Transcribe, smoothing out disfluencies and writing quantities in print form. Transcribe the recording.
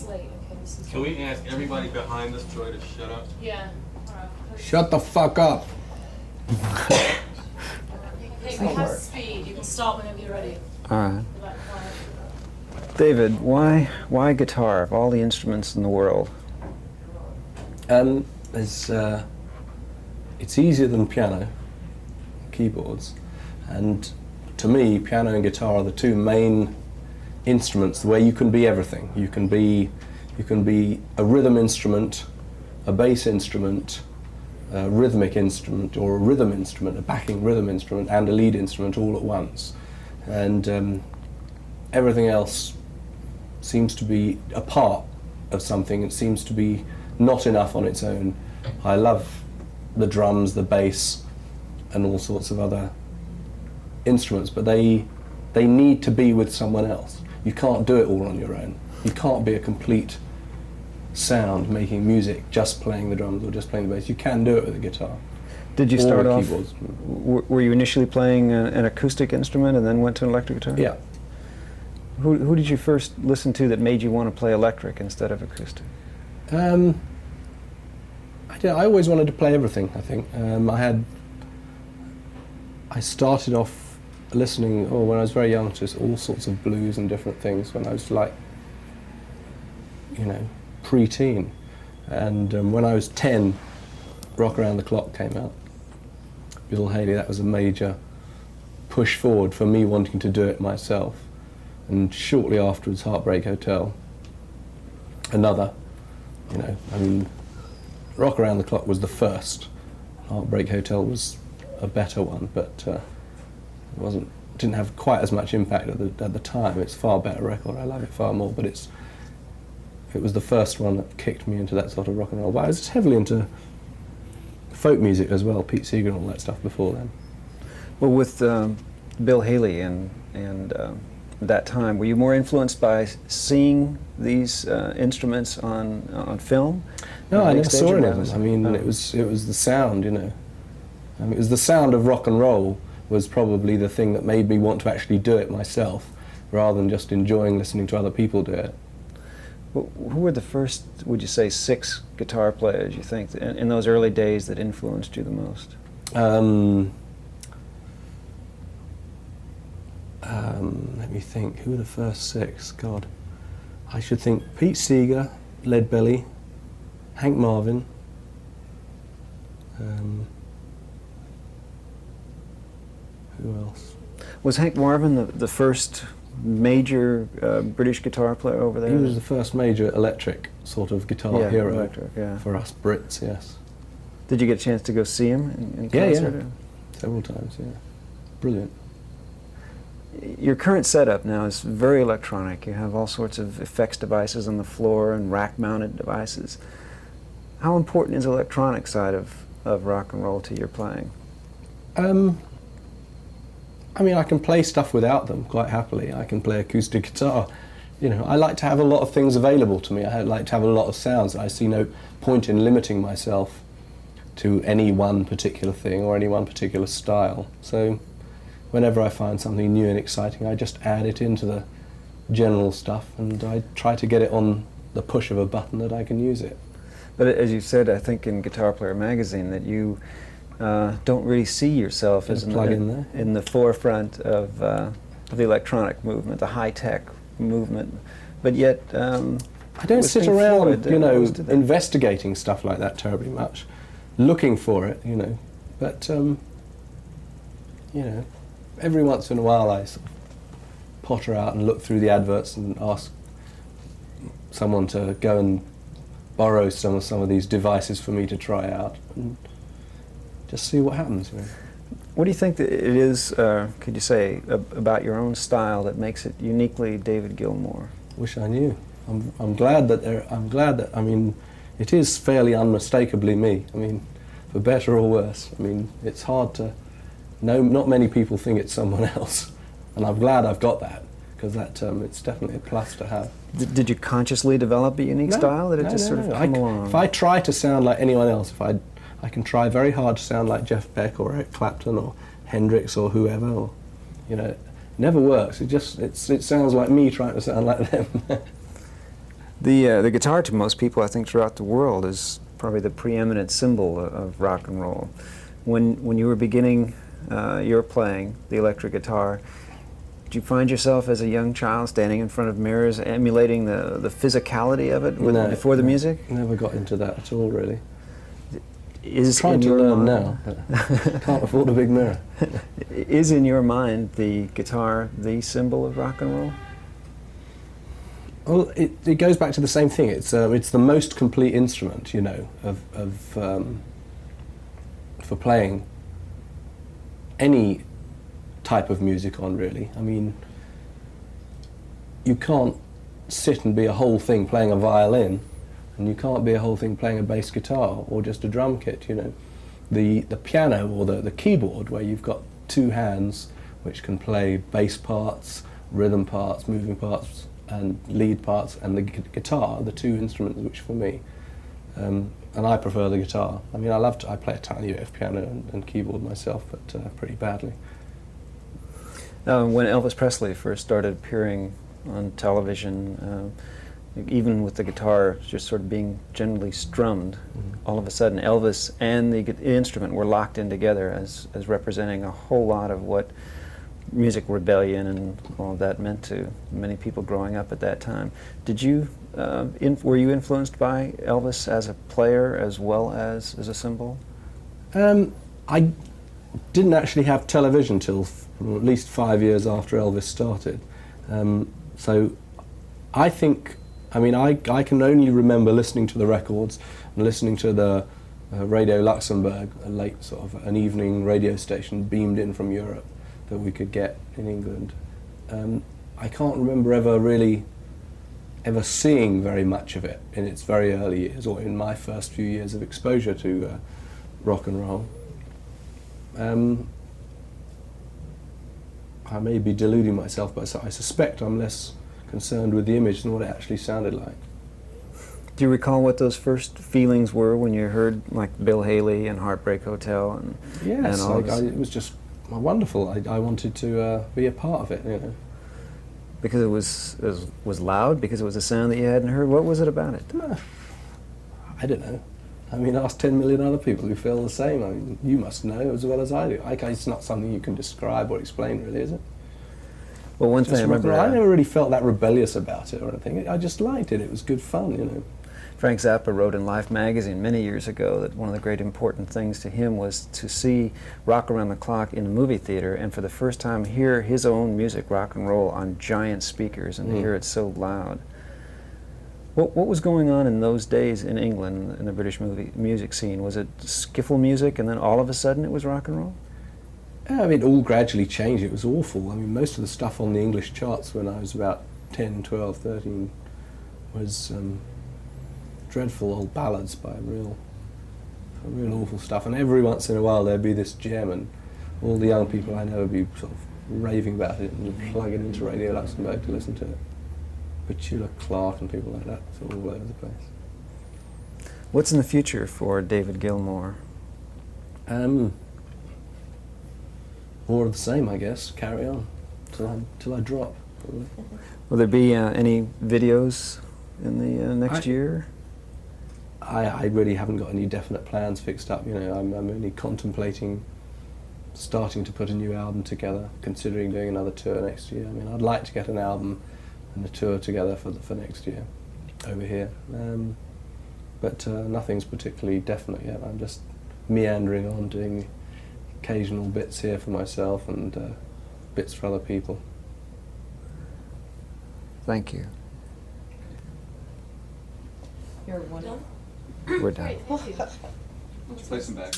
slate. Okay, this is. Can we ask everybody behind us, Troy, to shut up? Yeah. Shut the fuck up. Okay, we have speed. You can start whenever you're ready. All right. David, why guitar of all the instruments in the world? It's easier than piano, keyboards, and to me, piano and guitar are the two main instruments where you can be everything. You can be a rhythm instrument, a bass instrument, a rhythmic instrument, or a rhythm instrument, a backing rhythm instrument, and a lead instrument all at once. And everything else seems to be a part of something. It seems to be not enough on its own. I love the drums, the bass, and all sorts of other instruments, but they need to be with someone else. You can't do it all on your own. You can't be a complete sound making music just playing the drums or just playing the bass. You can do it with a guitar. Did you start off, keyboards. were you initially playing an acoustic instrument and then went to an electric guitar? Yeah. Who did you first listen to that made you want to play electric instead of acoustic? I always wanted to play everything, I think. I started off listening, when I was very young, to all sorts of blues and different things when I was like, pre-teen. And when I was 10, Rock Around the Clock came out. Bill Haley, that was a major push forward for me wanting to do it myself. And shortly afterwards, Heartbreak Hotel, another, Rock Around the Clock was the first. Heartbreak Hotel was a better one, but didn't have quite as much impact at the time. It's a far better record. I love it far more, but it was the first one that kicked me into that sort of rock and roll. But I was heavily into folk music as well, Pete Seeger and all that stuff before then. Well, with Bill Haley and that time, were you more influenced by seeing these instruments on film? No, I never saw any of them. I mean, it was the sound, it was the sound of rock and roll was probably the thing that made me want to actually do it myself, rather than just enjoying listening to other people do it. Well, who were the first, would you say, 6 guitar players, you think, in those early days that influenced you the most? Let me think, who were the first 6? God. I should think Pete Seeger, Lead Belly, Hank Marvin, who else? Was Hank Marvin the first major British guitar player over there? He was the first major electric sort of guitar hero for us Brits, yes. Did you get a chance to go see him in concert? Yeah. Several times, yeah. Brilliant. Your current setup now is very electronic. You have all sorts of effects devices on the floor and rack-mounted devices. How important is the electronic side of rock and roll to your playing? I mean, I can play stuff without them quite happily. I can play acoustic guitar. I like to have a lot of things available to me. I like to have a lot of sounds. I see no point in limiting myself to any one particular thing or any one particular style. So whenever I find something new and exciting, I just add it into the general stuff, and I try to get it on the push of a button that I can use it. But as you said, I think in Guitar Player magazine, that you don't really see yourself as in the forefront of the electronic movement, the high-tech movement, but yet I don't sit around, investigating stuff like that terribly much, looking for it, but every once in a while I sort of potter out and look through the adverts and ask someone to go and borrow some of these devices for me to try out and just see what happens. What do you think that it is, could you say, about your own style that makes it uniquely David Gilmour? Wish I knew. I'm glad that I mean, it is fairly unmistakably me. I mean, for better or worse. I mean, it's hard to know. Not many people think it's someone else, and I'm glad I've got that, because it's definitely a plus to have. Did you consciously develop a unique style, that it just sort of came along? If I try to sound like anyone else, I can try very hard to sound like Jeff Beck or Eric Clapton or Hendrix or whoever, or it never works. It sounds like me trying to sound like them. The guitar, to most people, I think, throughout the world, is probably the preeminent symbol of rock and roll. When you were beginning your playing the electric guitar, did you find yourself as a young child standing in front of mirrors, emulating the physicality of it before the music? Never got into that at all, really. Is Trying in to your learn mind- now, but can't afford a big mirror. Is in your mind the guitar the symbol of rock and roll? Well, it goes back to the same thing. It's the most complete instrument, you know, for playing any type of music on, really. I mean, you can't sit and be a whole thing playing a violin, and you can't be a whole thing playing a bass guitar or just a drum kit, you know. The piano or the keyboard, where you've got two hands which can play bass parts, rhythm parts, moving parts, and lead parts, and the guitar, the two instruments which for me, and I prefer the guitar. I mean, I play a tiny bit of piano and keyboard myself, but pretty badly. When Elvis Presley first started appearing on television, even with the guitar just sort of being generally strummed, all of a sudden Elvis and the instrument were locked in together as representing a whole lot of what music rebellion and all of that meant to many people growing up at that time. Did you, were you influenced by Elvis as a player as well as a symbol? I didn't actually have television till at least 5 years after Elvis started. So I think, I mean, I can only remember listening to the records and listening to the Radio Luxembourg, a late sort of an evening radio station beamed in from Europe that we could get in England. I can't remember ever seeing very much of it in its very early years, or in my first few years of exposure to rock and roll. I may be deluding myself, but I suspect I'm less concerned with the image than what it actually sounded like. Do you recall what those first feelings were when you heard like Bill Haley and Heartbreak Hotel? And yes, and all this? it was just wonderful. I wanted to be a part of it, you know. Because it was loud, because it was a sound that you hadn't heard? What was it about it? I don't know. I mean, ask 10 million other people who feel the same. I mean, you must know as well as I do. It's not something you can describe or explain, really, is it? Well, one thing I remember... I never really felt that rebellious about it or anything. I just liked it. It was good fun, you know. Frank Zappa wrote in Life magazine many years ago that one of the great important things to him was to see Rock Around the Clock in a movie theater and for the first time hear his own music, rock and roll, on giant speakers and to hear it so loud. What was going on in those days in England, in the British music scene? Was it skiffle music and then all of a sudden it was rock and roll? I mean, it all gradually changed. It was awful. I mean, most of the stuff on the English charts when I was about 10, 12, 13 was dreadful old ballads by real awful stuff. And every once in a while there'd be this gem, and all the young people I know would be sort of raving about it and plug it into Radio Luxembourg to listen to it. Petula Clark and people like that, sort of all over the place. What's in the future for David Gilmour? More of the same, I guess. Carry on till I drop. Probably. Will there be any videos in the next year? I really haven't got any definite plans fixed up. You know, I'm only contemplating starting to put a new album together, considering doing another tour next year. I mean, I'd like to get an album and a tour together for next year over here. But nothing's particularly definite yet. I'm just meandering on, doing occasional bits here for myself and bits for other people. Thank you. You're one. We're done. Great, thank you. Let's play some back.